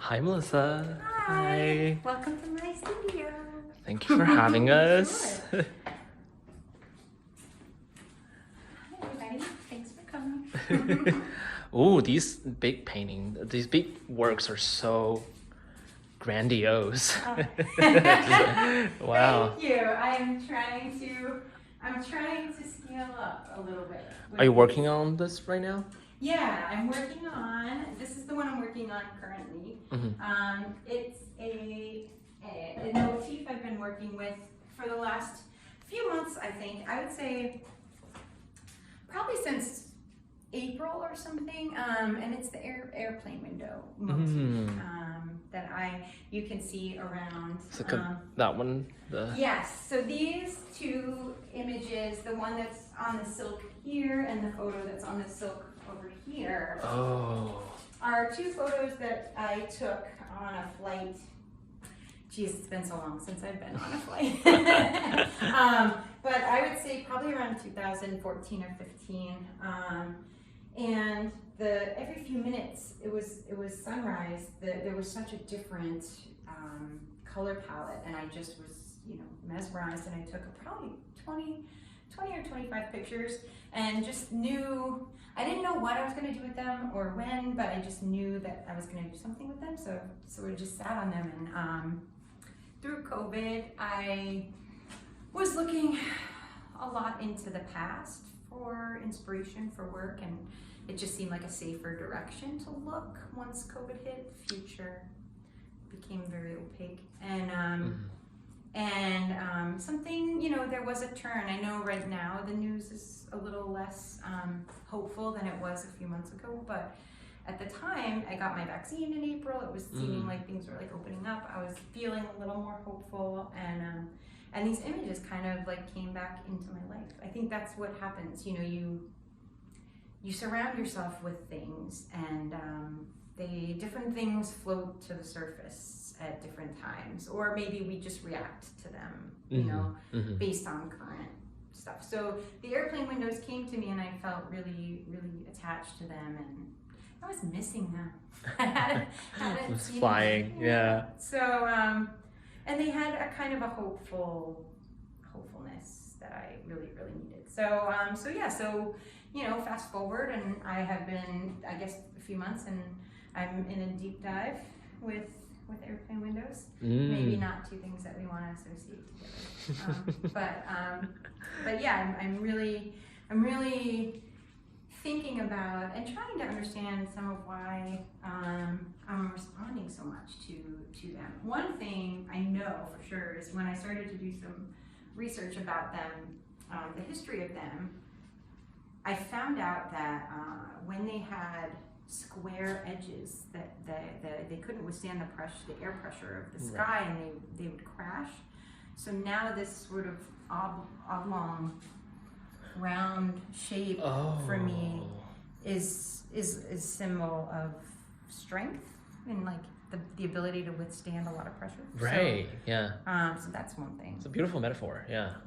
Hi, Melissa. Hi. Welcome to my studio. Thank you for having us. Sure. Hi, everybody. Thanks for coming. Oh, these big works are so grandiose. Wow. Thank you. I'm trying to scale up a little bit. Are you working on this right now? Yeah, I'm working on, this is the one I'm working on currently. Mm-hmm. It's a motif I've been working with for the last few months, I think. I would say probably since April or something, and it's the airplane window motif that you can see around. So that one? Yes, so these two images, the one that's on the silk here and the photo that's on the silk over here, are two photos that I took on a flight. Geez, it's been so long since I've been on a flight. But I would say probably around 2014 or 15. And every few minutes, it was sunrise. There was such a different color palette, and I just was, mesmerized. And I took probably 20 or 25 pictures, and just knew, I didn't know what I was going to do with them or when, but I just knew that I was going to do something with them. So we just sat on them, and through COVID, I was looking a lot into the past for inspiration for work, and it just seemed like a safer direction to look once COVID hit. The future became very opaque, and something, there was a turn. I know right now the news is a little less hopeful than it was a few months ago, but at the time I got my vaccine in April. It was seeming like things were like opening up. I was feeling a little more hopeful, and these images kind of like came back into my life. I think that's what happens. You surround yourself with things, and different things float to the surface at different times, or maybe we just react to them, based on current stuff. So the airplane windows came to me, and I felt really, really attached to them, and I was missing them. I hadn't seen flying, them. yeah. So, and they had a kind of a hopefulness that I really, really needed. So, fast forward, and I have been, I guess, a few months, and I'm in a deep dive with airplane windows. Maybe not two things that we want to associate together. But yeah, I'm really thinking about and trying to understand some of why I'm responding so much to them. One thing I know for sure is when I started to do some research about them, the history of them, I found out that when they had square edges, that they couldn't withstand the air pressure of the sky, and they would crash. So now this sort of oblong, round shape for me is symbol of strength and like the ability to withstand a lot of pressure. Right. So that's one thing. It's a beautiful metaphor. Yeah.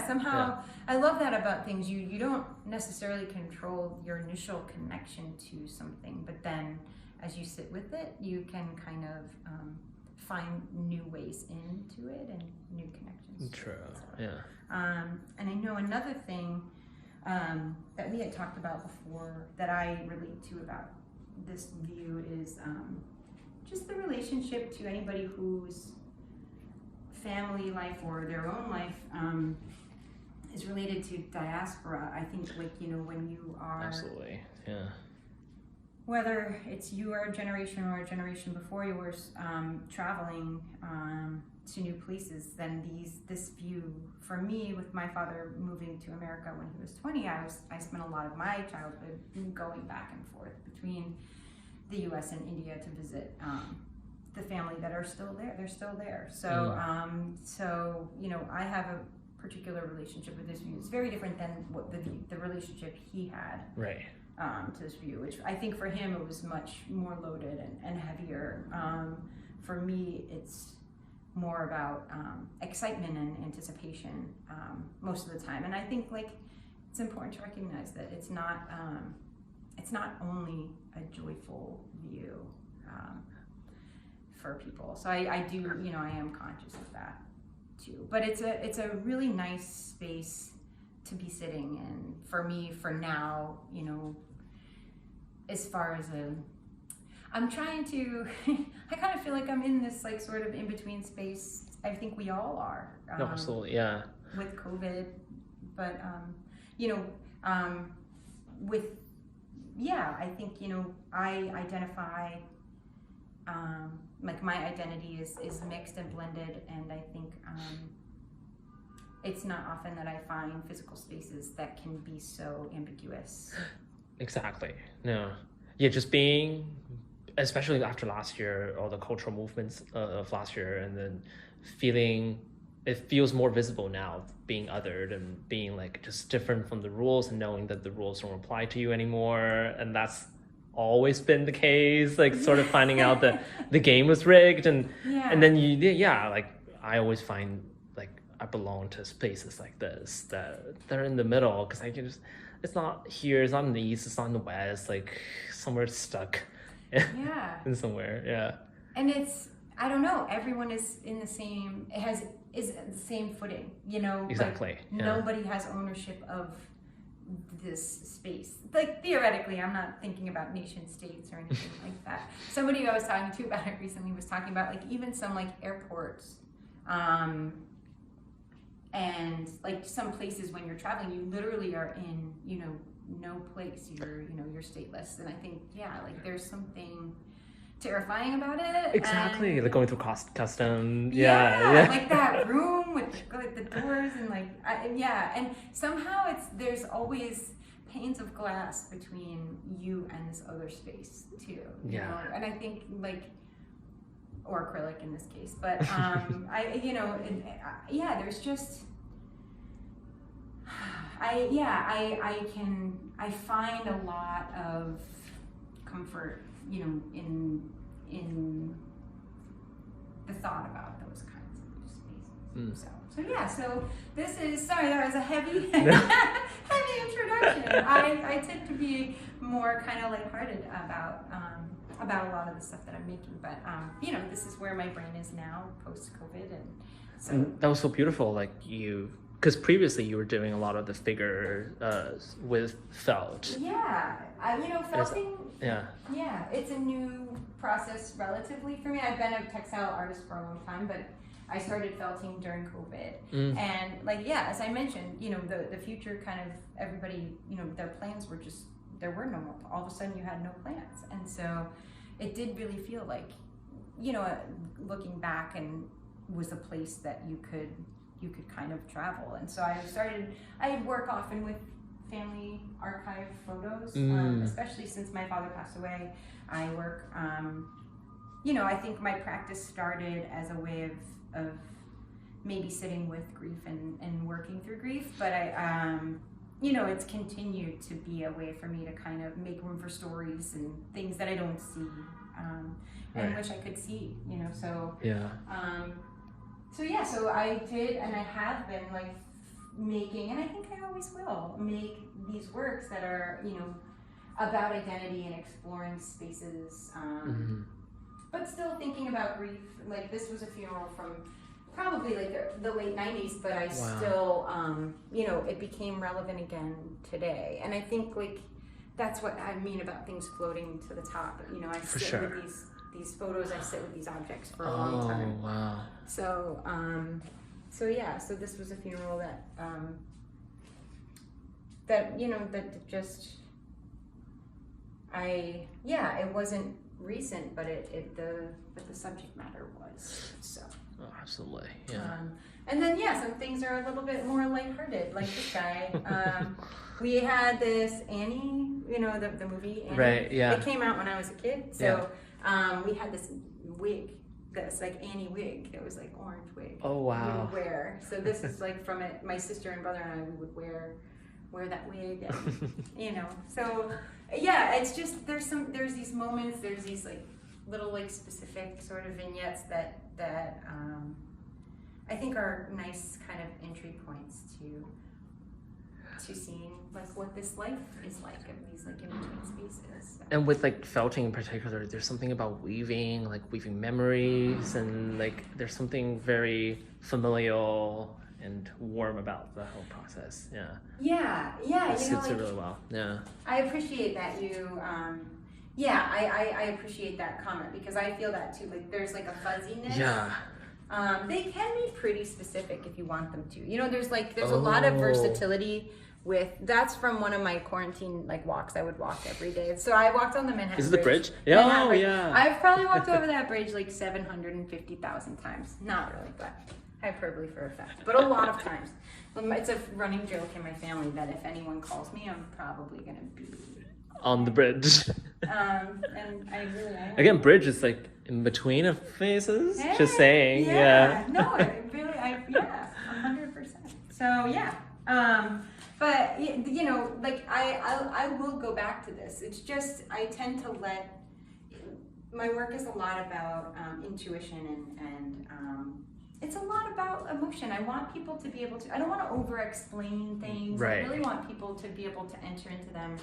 Somehow I love that about things. You don't necessarily control your initial connection to something, but then as you sit with it, you can kind of find new ways into it and new connections. True. And I know another thing that we had talked about before that I relate to about this view is just the relationship to anybody whose family life or their own life is related to diaspora. I think, when you are... Absolutely, yeah. Whether it's your generation or a generation before yours traveling to new places, then this view, for me, with my father moving to America when he was 20, I spent a lot of my childhood going back and forth between the U.S. and India to visit the family that are still there. They're still there. So, I have a particular relationship with this view. It's very different than what the relationship he had. Right. To this view, which I think for him it was much more loaded and heavier. For me, it's more about excitement and anticipation most of the time. And I think it's important to recognize that it's not only a joyful view. for people. So I do, I am conscious of that too. But it's a really nice space to be sitting in for me for now, as far as I'm trying to, I kind of feel like I'm in this like sort of in between space. I think we all are. No, absolutely, yeah. With COVID, but I think I identify like my identity is mixed and blended, and I think it's not often that I find physical spaces that can be so ambiguous. Exactly. No. Yeah, just being, especially after last year, all the cultural movements of last year, and then it feels more visible now, being othered and being like just different from the rules, and knowing that the rules don't apply to you anymore. And that's always been the case, like sort of finding out that the game was rigged. And then like I always find like I belong to spaces like this that they're in the middle, because I can just, it's not here, it's not in the east, it's not in the west, like somewhere stuck in somewhere. And it's, I don't know, everyone is in the same, is the same footing, Exactly. Like, nobody has ownership of this space. Like theoretically, I'm not thinking about nation states or anything like that. Somebody I was talking to about it recently was talking about like even some like airports, and like some places when you're traveling, you literally are in, no place, you're stateless. And I think, like there's something terrifying about it. Exactly, like going through custom. Like that room with the doors and and somehow there's always panes of glass between you and this other space too. And I think or acrylic in this case, but there's just I find a lot of comfort in the thought about those kinds of spaces. So this is, sorry, that was a heavy heavy introduction. I tend to be more kind of lighthearted about a lot of the stuff that I'm making, but this is where my brain is now post-COVID, and so that was so beautiful. Like because previously you were doing a lot of the figure with felt. Felting. It's a new process relatively for me. I've been a textile artist for a long time, but I started felting during COVID. And as I mentioned, the future kind of, everybody, their plans were just, there were no more, all of a sudden you had no plans. And so it did really feel like, looking back, and was a place that you could kind of travel. And so I work often with family archive photos, especially since my father passed away. I work, I think my practice started as a way of maybe sitting with grief and working through grief, but it's continued to be a way for me to kind of make room for stories and things that I don't see, and wish I could see, So I did, and I have been making, and I think I always will, make these works that are, about identity and exploring spaces, but still thinking about grief. Like this was a funeral from probably the late 90s, but I still, it became relevant again today. And I think that's what I mean about things floating to the top. I sit with these photos, I sit with these objects for a long time. Oh, wow. So, so this was a funeral that it wasn't recent, but the subject matter was, so. Oh, absolutely, yeah. And then, some things are a little bit more lighthearted, like this guy. We had this Annie, the movie Annie. Right, yeah. It came out when I was a kid, so we had this wig that's Annie wig. It was orange wig. Oh, wow. We would wear. So this is from it. My sister and brother and I, we would wear that wig, and So it's just there's these moments, there's these little like specific sort of vignettes that I think are nice kind of entry points to seeing like what this life is like of these like in between spaces. So. And with like felting in particular, there's something about weaving, like weaving memories, and like there's something very familial and warm about the whole process. Yeah. Yeah. It suits it really well. Yeah. I appreciate that you. I appreciate that comment because I feel that too. Like there's like a fuzziness. Yeah. They can be pretty specific if you want them to. There's a lot of versatility with. That's from one of my quarantine like walks I would walk every day. So I walked on the Manhattan Bridge. Is it the bridge? Yeah. Bridge. Yeah. I've probably walked over that bridge like 750,000 times. Not really, but hyperbole for effect. But a lot of times. It's a running joke in my family that if anyone calls me, I'm probably gonna be on the bridge. And I again, bridge is like in between of faces. Hey, just saying. Yeah. No, it really. 100%. So yeah. But like I will go back to this. It's just I tend to let my work is a lot about intuition and it's a lot about emotion. I want people to be able to. I don't want to over-explain things. Right. I really want people to be able to enter into them,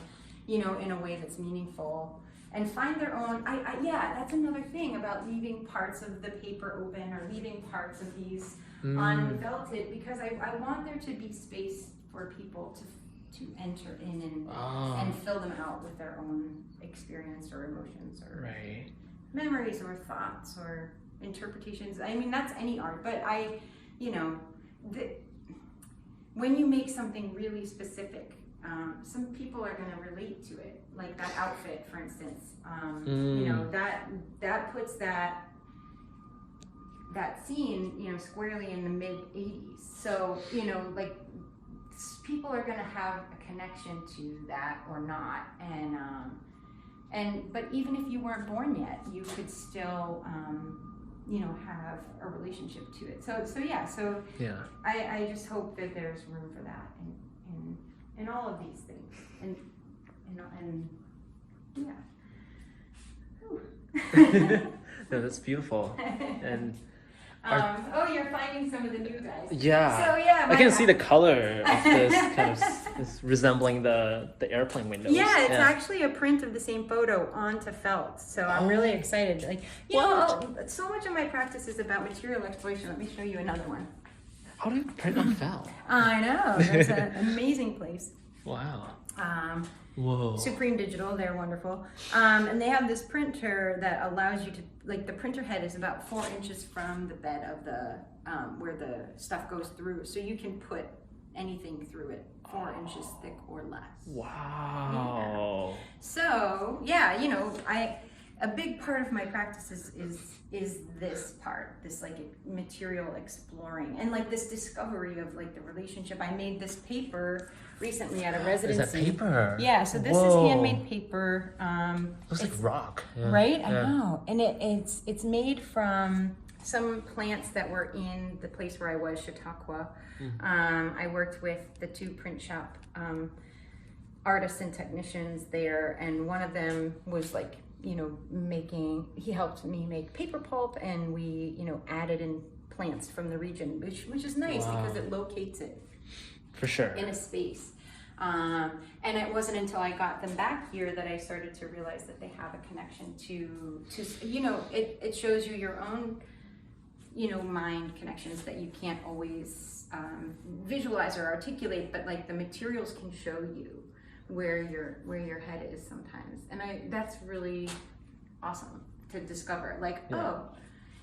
in a way that's meaningful and find their own. That's another thing about leaving parts of the paper open or leaving parts of these unfelted because I want there to be space for people to enter in and fill them out with their own experience or emotions or memories or thoughts or interpretations. I mean, that's any art, but when you make something really specific, some people are going to relate to it, like that outfit, for instance. That puts that scene, squarely in the mid 80s. So, like people are going to have a connection to that or not, but even if you weren't born yet, you could still have a relationship to it. So I just hope that there's room for that in all of these things. And No, that's beautiful. And you're finding some of the new guys. Yeah. So yeah, I can see the color of this kind of this resembling the airplane windows. Yeah, it's actually a print of the same photo onto felt. So I'm really excited. Like, so much of my practice is about material exploration. Let me show you another one. How do you print on felt? I know. That's an amazing place. Wow. Whoa. Supreme Digital, they're wonderful. And they have this printer that allows you to, like the printer head is about 4 inches from the bed of the, where the stuff goes through. So you can put anything through it, 4 inches thick or less. Wow. Yeah. So, a big part of my practice is this part, this like material exploring and like this discovery of like the relationship. I made this paper recently at a residency. Is that paper? Yeah, so this is handmade paper. Looks like rock. Yeah. Right? Yeah. I know. And it's made from some plants that were in the place where I was, Chautauqua. I worked with the two print shop artists and technicians there, and one of them was like, he helped me make paper pulp, and we, added in plants from the region, which is nice because it locates it for sure in a space. And it wasn't until I got them back here that I started to realize that they have a connection to it shows you your own, mind connections that you can't always visualize or articulate, but like the materials can show you where your head is sometimes, and that's really awesome to discover.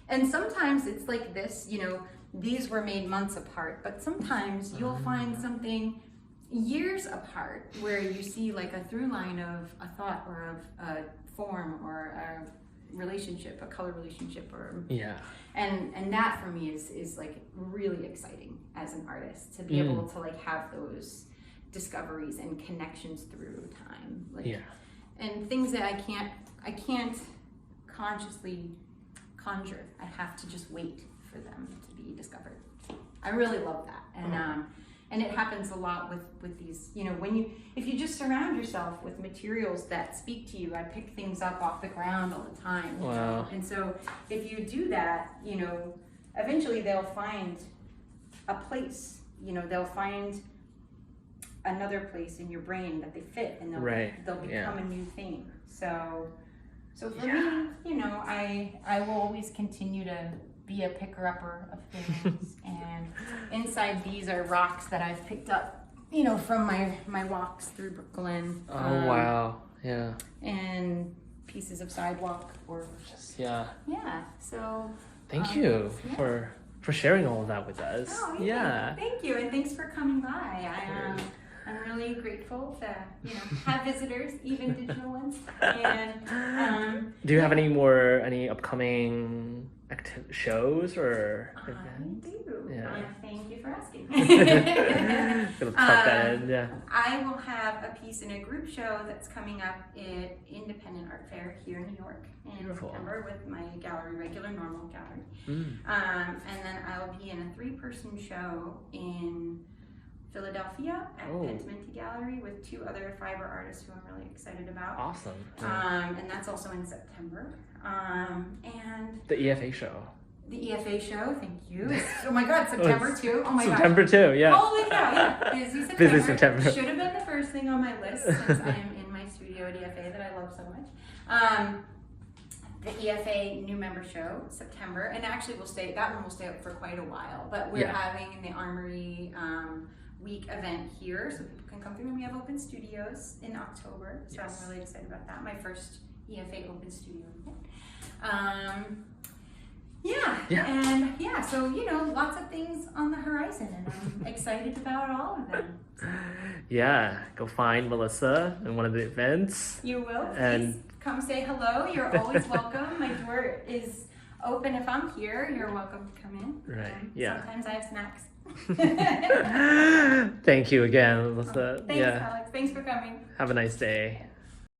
And sometimes it's like this, these were made months apart, but sometimes you'll find something years apart where you see like a through line of a thought or of a form or a relationship, a color relationship, and that for me is like really exciting as an artist to be able to like have those discoveries and connections through time, and things that I can't consciously conjure. I have to just wait for them to be discovered. I really love that, and it happens a lot with these. If you just surround yourself with materials that speak to you. I pick things up off the ground all the time. And so if you do that, eventually they'll find a place. They'll find another place in your brain that they fit, and they'll become a new thing. So for me, you know, I will always continue to be a picker-upper of things. And inside these are rocks that I've picked up, you know, from my walks through Brooklyn. Oh, wow. Yeah. And pieces of sidewalk or just, yeah. Yeah, so. Thank you for sharing all of that with us. Oh, yeah. Thank you, and thanks for coming by. I'm really grateful to, you know, have visitors, even digital ones. And do you have any upcoming shows or events? I do. Yeah. Thank you for asking. Gonna plug that in, yeah. I will have a piece in a group show that's coming up at Independent Art Fair here in New York in September with my gallery, Regular Normal Gallery. And then I'll be in a 3-person show in Philadelphia at Pentimenti Gallery with 2 other fiber artists who I'm really excited about. Awesome. And that's also in September. And the EFA show. The EFA show, thank you. Oh my God, September too. Oh my God. September too, yeah. Holy cow, yeah. Busy September. Should have been the first thing on my list since I am in my studio at EFA that I love so much. The EFA new member show, September, and actually that one will stay up for quite a while, but we're having the Armory week event here, so people can come through, and we have open studios in October, so I'm really excited about that. My first EFA open studio event. So, you know, lots of things on the horizon, and I'm excited about all of them. Yeah, go find Melissa in one of the events. You will. And please come say hello. You're always welcome. My door is open if I'm here. You're welcome to come in. Right. Sometimes I have snacks. Thank you again, Melissa. Thanks, Alex. Thanks for coming. Have a nice day.